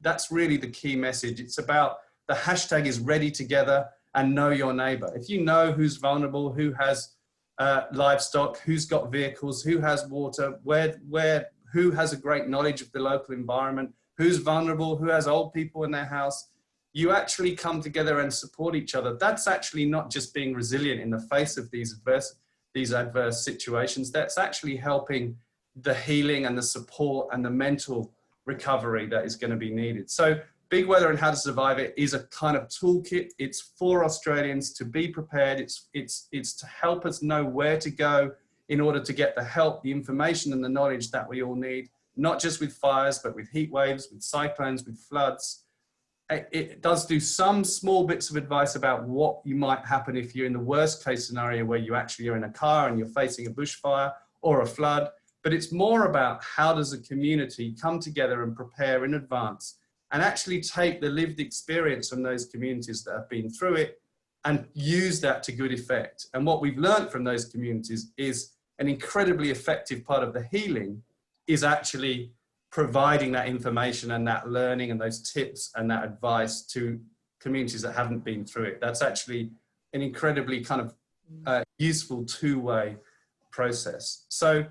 That's really the key message. It's about the hashtag is ready together and know your neighbor. If you know who's vulnerable, who has livestock, who's got vehicles, who has water, who has a great knowledge of the local environment, who's vulnerable, who has old people in their house, you actually come together and support each other. That's actually not just being resilient in the face of these adverse situations. That's actually helping the healing and the support and the mental recovery that is going to be needed. So Big Weather and How to Survive It is a kind of toolkit. It's for Australians to be prepared. It's to help us know where to go in order to get the help, the information and the knowledge that we all need, not just with fires, but with heat waves, with cyclones, with floods. It does do some small bits of advice about what you might happen if you're in the worst case scenario where you actually are in a car and you're facing a bushfire or a flood, but it's more about how does a community come together and prepare in advance and actually take the lived experience from those communities that have been through it and use that to good effect. And what we've learned from those communities is an incredibly effective part of the healing is actually providing that information and that learning and those tips and that advice to communities that haven't been through it. That's actually an incredibly kind of useful two-way process. So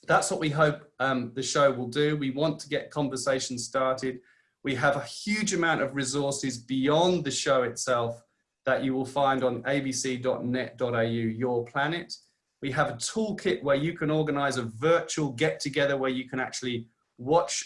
that's what we hope the show will do. We want to get conversations started. We have a huge amount of resources beyond the show itself that you will find on abc.net.au, Your Planet. We have a toolkit where you can organize a virtual get-together where you can actually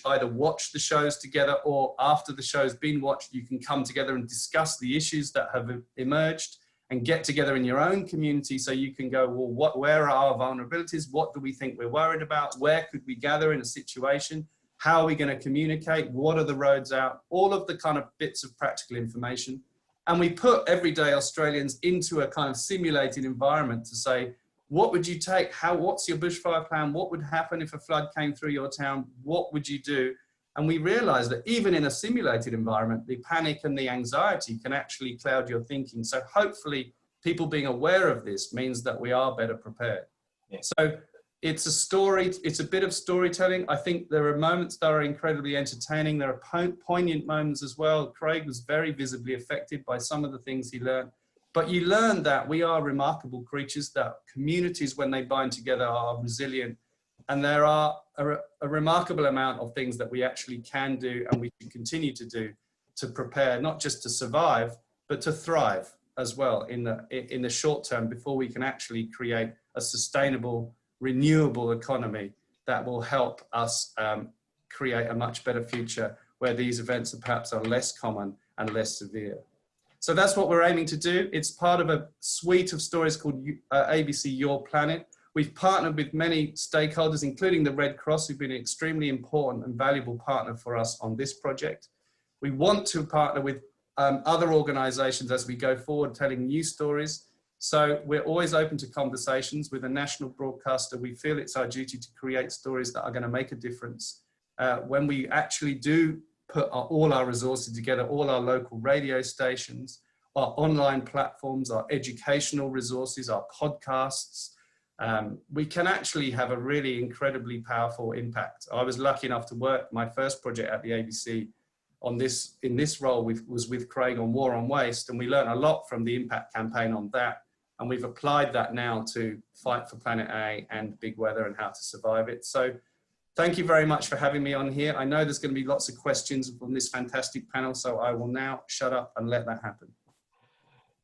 either watch the shows together, or after the show's been watched, you can come together and discuss the issues that have emerged and get together in your own community so you can go, well, where are our vulnerabilities? What do we think we're worried about? Where could we gather in a situation? How are we going to communicate? What are the roads out? All of the kind of bits of practical information. And we put everyday Australians into a kind of simulated environment to say, what would you take? What's your bushfire plan? What would happen if a flood came through your town? What would you do? And we realized that even in a simulated environment, the panic and the anxiety can actually cloud your thinking. So hopefully people being aware of this means that we are better prepared. Yeah. So it's a story, it's a bit of storytelling. I think there are moments that are incredibly entertaining. There are poignant moments as well. Craig was very visibly affected by some of the things he learned. But you learn that we are remarkable creatures, that communities, when they bind together, are resilient. And there are a remarkable amount of things that we actually can do and we can continue to do to prepare, not just to survive, but to thrive as well in the short term before we can actually create a sustainable, renewable economy that will help us create a much better future where these events are perhaps less common and less severe. So that's what we're aiming to do. It's part of a suite of stories called ABC Your Planet. We've partnered with many stakeholders, including the Red Cross, who've been an extremely important and valuable partner for us on this project. We want to partner with other organisations as we go forward, telling new stories. So we're always open to conversations with a national broadcaster. We feel it's our duty to create stories that are going to make a difference. When we actually do put all our resources together, all our local radio stations, our online platforms, our educational resources, our podcasts, we can actually have a really incredibly powerful impact. I was lucky enough to work my first project at the ABC in this role was with Craig on War on Waste, and we learned a lot from the impact campaign on that, and we've applied that now to Fight for Planet A and Big Weather and How to Survive It. So thank you very much for having me on here. I know there's going to be lots of questions from this fantastic panel, so I will now shut up and let that happen.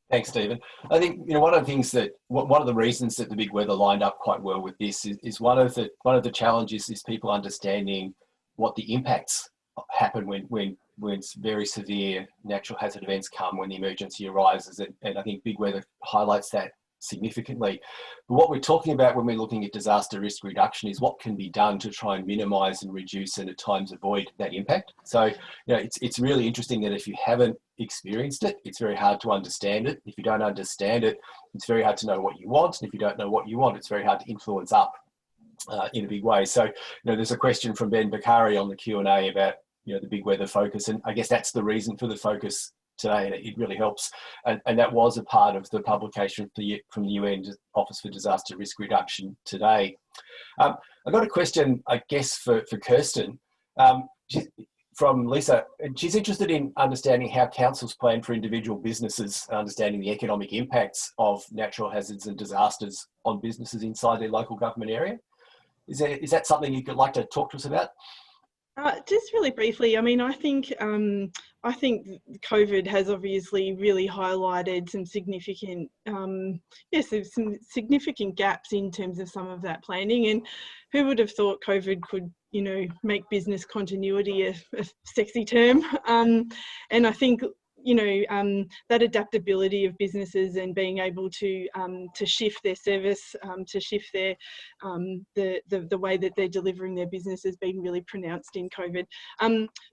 Thanks, Stephen. I think one of the things that one of the reasons that the Big Weather lined up quite well with this is one of the challenges is people understanding what the impacts happen when very severe natural hazard events come, when the emergency arises, and I think Big Weather highlights that significantly. But what we're talking about when we're looking at disaster risk reduction is what can be done to try and minimise and reduce and at times avoid that impact. So, it's really interesting that if you haven't experienced it, it's very hard to understand it. If you don't understand it, it's very hard to know what you want. And if you don't know what you want, it's very hard to influence up in a big way. So, there's a question from Ben Bakari on the Q&A about, the Big Weather focus. And I guess that's the reason for the focus today, and it really helps. And that was a part of the publication from the UN Office for Disaster Risk Reduction today. I got a question, I guess, for Kirsten. from Lisa, and she's interested in understanding how councils plan for individual businesses, understanding the economic impacts of natural hazards and disasters on businesses inside their local government area. Is that something you could like to talk to us about? Just really briefly, I mean, I think COVID has obviously really highlighted some significant, some significant gaps in terms of some of that planning. And who would have thought COVID could, you know, make business continuity a sexy term? And I think, you know, that adaptability of businesses and being able to shift their service, to shift their the way that they're delivering their business has been really pronounced in COVID.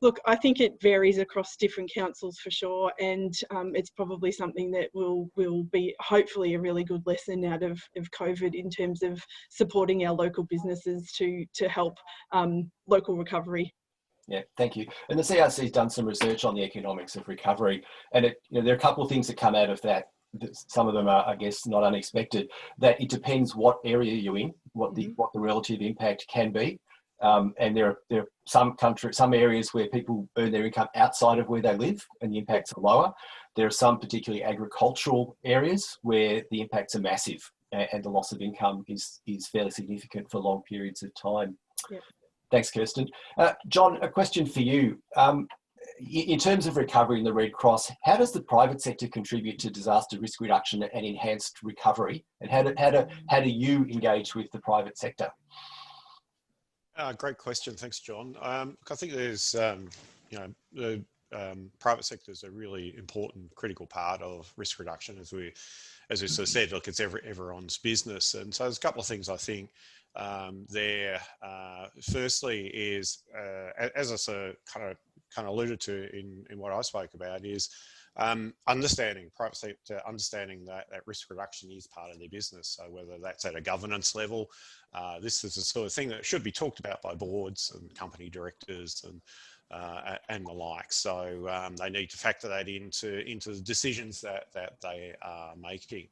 Look, I think it varies across different councils for sure, and it's probably something that will be hopefully a really good lesson out of COVID in terms of supporting our local businesses to help local recovery. Yeah, thank you. And the CRC's done some research on the economics of recovery, and there are a couple of things that come out of that. Some of them are, I guess, not unexpected. That it depends what area you're in, what the relative impact can be, and there are some areas where people earn their income outside of where they live, and the impacts are lower. There are some particularly agricultural areas where the impacts are massive, and the loss of income is fairly significant for long periods of time. Yep. Thanks, Kirsten. John, a question for you. In terms of recovery in the Red Cross, how does the private sector contribute to disaster risk reduction and enhanced recovery? And how do you engage with the private sector? Great question. Thanks, John. I think there's, the private sector is a really important, critical part of risk reduction, as we sort of said. Look, it's everyone's business, and so there's a couple of things I think. Firstly is, as I sort of kind of alluded to in what I spoke about, is understanding private sector, understanding that risk reduction is part of their business. So whether that's at a governance level, this is the sort of thing that should be talked about by boards and company directors and the like. So they need to factor that into the decisions that they are making.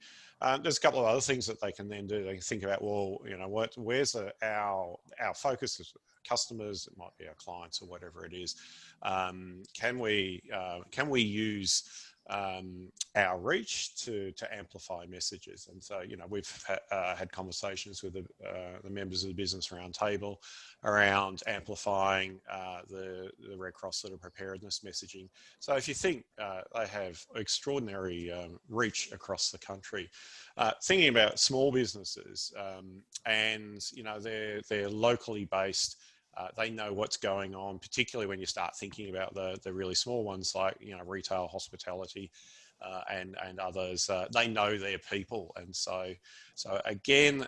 There's a couple of other things that they can then do. They can think about, well, you know, where's our focus as customers? It might be our clients or whatever it is. Can we use our reach to amplify messages? And so, you know, we've had conversations with the members of the Business Roundtable around amplifying the Red Cross sort of preparedness messaging. So if you think they have extraordinary reach across the country, thinking about small businesses and, you know, they're locally based. They know what's going on, particularly when you start thinking about the really small ones like, you know, retail, hospitality, and others. They know their people, and so again,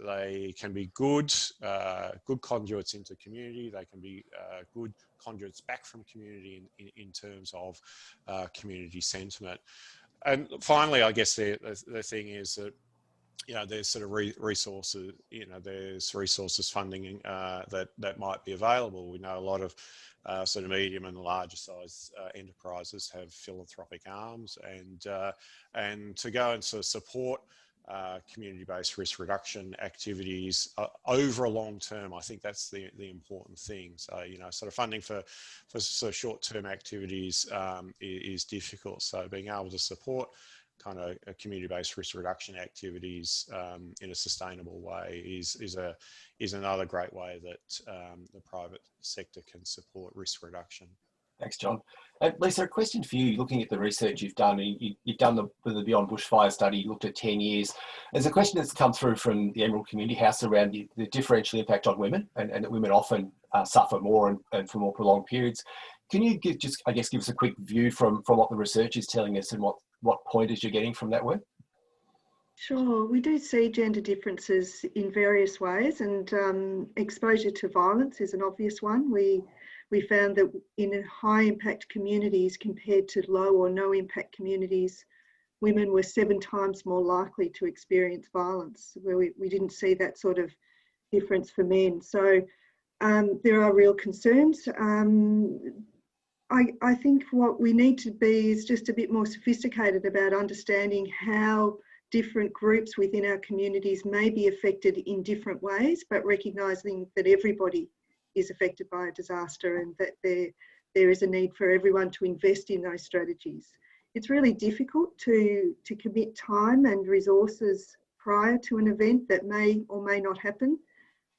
they can be good conduits into community. They can be good conduits back from community in terms of community sentiment. And finally, I guess the thing is that, you know, there's sort of resources, you know, there's resources funding that might be available. We know a lot of sort of medium and larger size enterprises have philanthropic arms, and to go and sort of support community-based risk reduction activities over a long term, I think that's the important thing. So, you know, sort of funding for sort of short-term activities is difficult. So being able to support kind of community-based risk reduction activities in a sustainable way is another great way that the private sector can support risk reduction. Thanks, John. Lisa, a question for you. Looking at the research you've done, you've done the Beyond Bushfire study, you looked at 10 years. There's a question that's come through from the Emerald Community House around the differential impact on women, and that women often suffer more and for more prolonged periods. Can you give us a quick view from what the research is telling us and what pointers you're getting from that work? Sure, we do see gender differences in various ways, and exposure to violence is an obvious one. We found that in high impact communities compared to low or no impact communities, women were 7 times more likely to experience violence, where we didn't see that sort of difference for men. So there are real concerns. I think what we need to be is just a bit more sophisticated about understanding how different groups within our communities may be affected in different ways, but recognising that everybody is affected by a disaster, and that there is a need for everyone to invest in those strategies. It's really difficult to commit time and resources prior to an event that may or may not happen.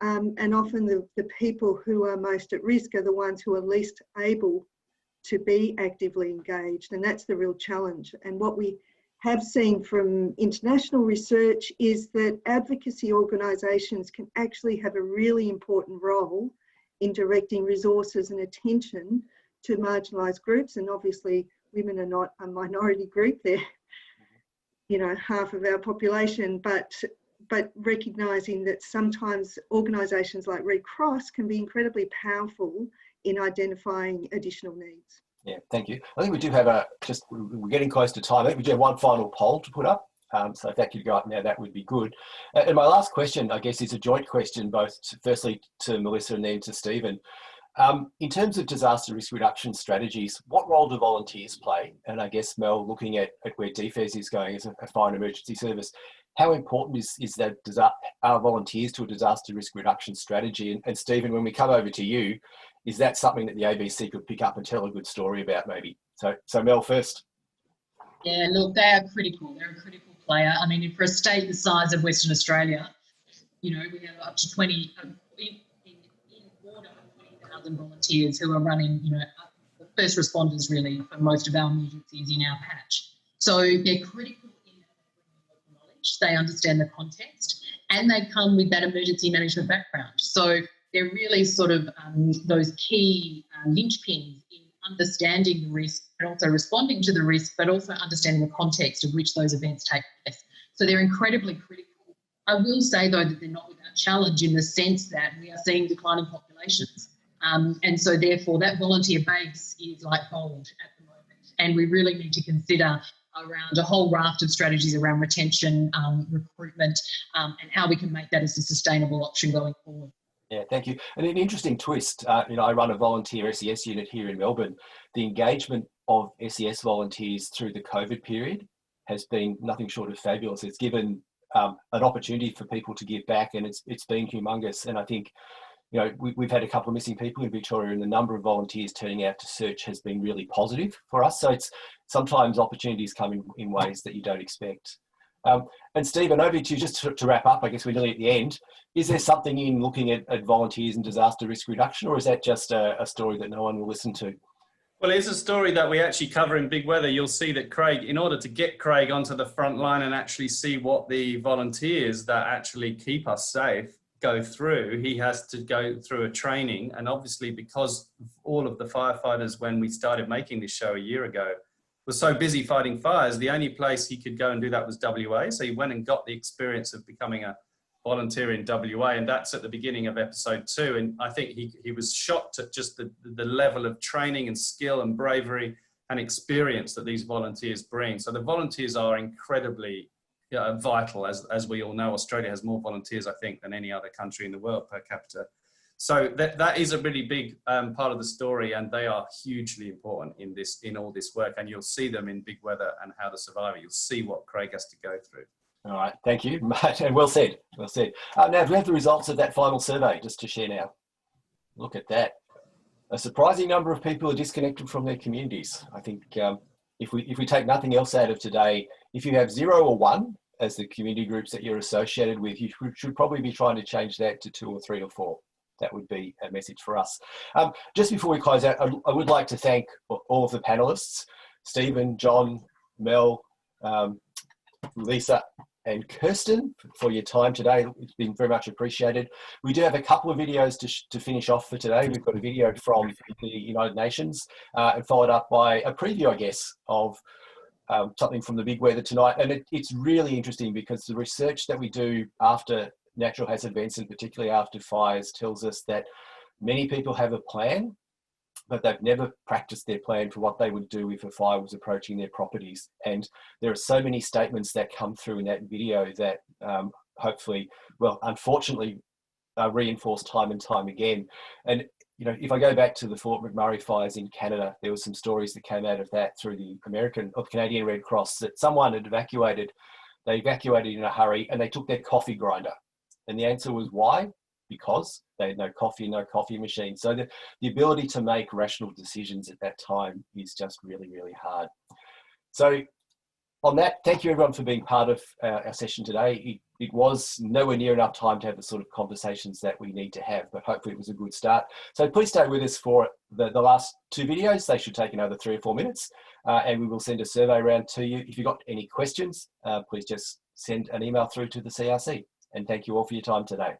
And often the people who are most at risk are the ones who are least able to be actively engaged. And that's the real challenge. And what we have seen from international research is that advocacy organisations can actually have a really important role in directing resources and attention to marginalised groups. And obviously women are not a minority group, they're, you know, half of our population, but recognising that sometimes organisations like Red Cross can be incredibly powerful in identifying additional needs. Yeah, thank you. I think we do have we're getting close to time. I think we do have one final poll to put up. So if that could go up now, that would be good. And my last question, I guess, is a joint question, both firstly to Melissa and then to Stephen. In terms of disaster risk reduction strategies, what role do volunteers play? And I guess, Mel, looking at where DFES is going as a fire and emergency service, how important is that our volunteers to a disaster risk reduction strategy? And Stephen, when we come over to you, is that something that the ABC could pick up and tell a good story about maybe? So Mel first. Yeah, look, they are critical. They're a critical player. I mean, for a state the size of Western Australia, you know, we have up to 20, in order of 20,000 volunteers who are running, you know, the first responders really for most of our emergencies in our patch. So they're critical in that local knowledge. They understand the context and they come with that emergency management background. So they're really sort of those key linchpins in understanding the risk and also responding to the risk, but also understanding the context of which those events take place. So they're incredibly critical. I will say, though, that they're not without challenge in the sense that we are seeing declining populations. And so, therefore, that volunteer base is like gold at the moment. And we really need to consider around a whole raft of strategies around retention, recruitment, and how we can make that as a sustainable option going forward. Yeah, thank you. And an interesting twist, you know, I run a volunteer SES unit here in Melbourne. The engagement of SES volunteers through the COVID period has been nothing short of fabulous. It's given an opportunity for people to give back, and it's been humongous. And I think, you know, we've had a couple of missing people in Victoria, and the number of volunteers turning out to search has been really positive for us. So it's sometimes opportunities come in ways that you don't expect. And Stephen, over to you just to wrap up. I guess we're nearly at the end. Is there something in looking at volunteers and disaster risk reduction, or is that just a story that no one will listen to? Well, it's a story that we actually cover in Big Weather. You'll see that Craig, in order to get Craig onto the front line and actually see what the volunteers that actually keep us safe go through, he has to go through a training. And obviously, because all of the firefighters, when we started making this show a year ago, were so busy fighting fires, the only place he could go and do that was WA. So he went and got the experience of becoming a volunteer in WA, and that's at the beginning of episode 2. And I think he was shocked at just the level of training and skill and bravery and experience that these volunteers bring. So the volunteers are incredibly vital. As we all know, Australia has more volunteers, I think, than any other country in the world per capita. So that is a really big part of the story, and they are hugely important in all this work. And you'll see them in Big Weather and How to Survive. You'll see what Craig has to go through. All right, thank you, and well said, well said. Now, do we have the results of that final survey just to share now? Look at that. A surprising number of people are disconnected from their communities. I think if we take nothing else out of today, if you have 0 or 1 as the community groups that you're associated with, you should probably be trying to change that to 2 or 3 or 4. That would be a message for us. Just before we close out, I would like to thank all of the panelists, Stephen, John, Mel, Lisa, and Kirsten for your time today. It's been very much appreciated. We do have a couple of videos to finish off for today. We've got a video from the United Nations and followed up by a preview, I guess, of something from the Big Weather tonight. And it's really interesting because the research that we do after natural hazard events, and particularly after fires, tells us that many people have a plan, but they've never practiced their plan for what they would do if a fire was approaching their properties. And there are so many statements that come through in that video that hopefully, well, unfortunately, reinforce time and time again. And, you know, if I go back to the Fort McMurray fires in Canada, there were some stories that came out of that through the Canadian Red Cross that someone had evacuated. They evacuated in a hurry and they took their coffee grinder. And the answer was why? because they had no coffee, no coffee machine. So the ability to make rational decisions at that time is just really, really hard. So on that, thank you everyone for being part of our session today. It was nowhere near enough time to have the sort of conversations that we need to have, but hopefully it was a good start. So please stay with us for the last 2 videos. They should take another 3 or 4 minutes, and we will send a survey around to you. If you've got any questions, please just send an email through to the CRC. And thank you all for your time today.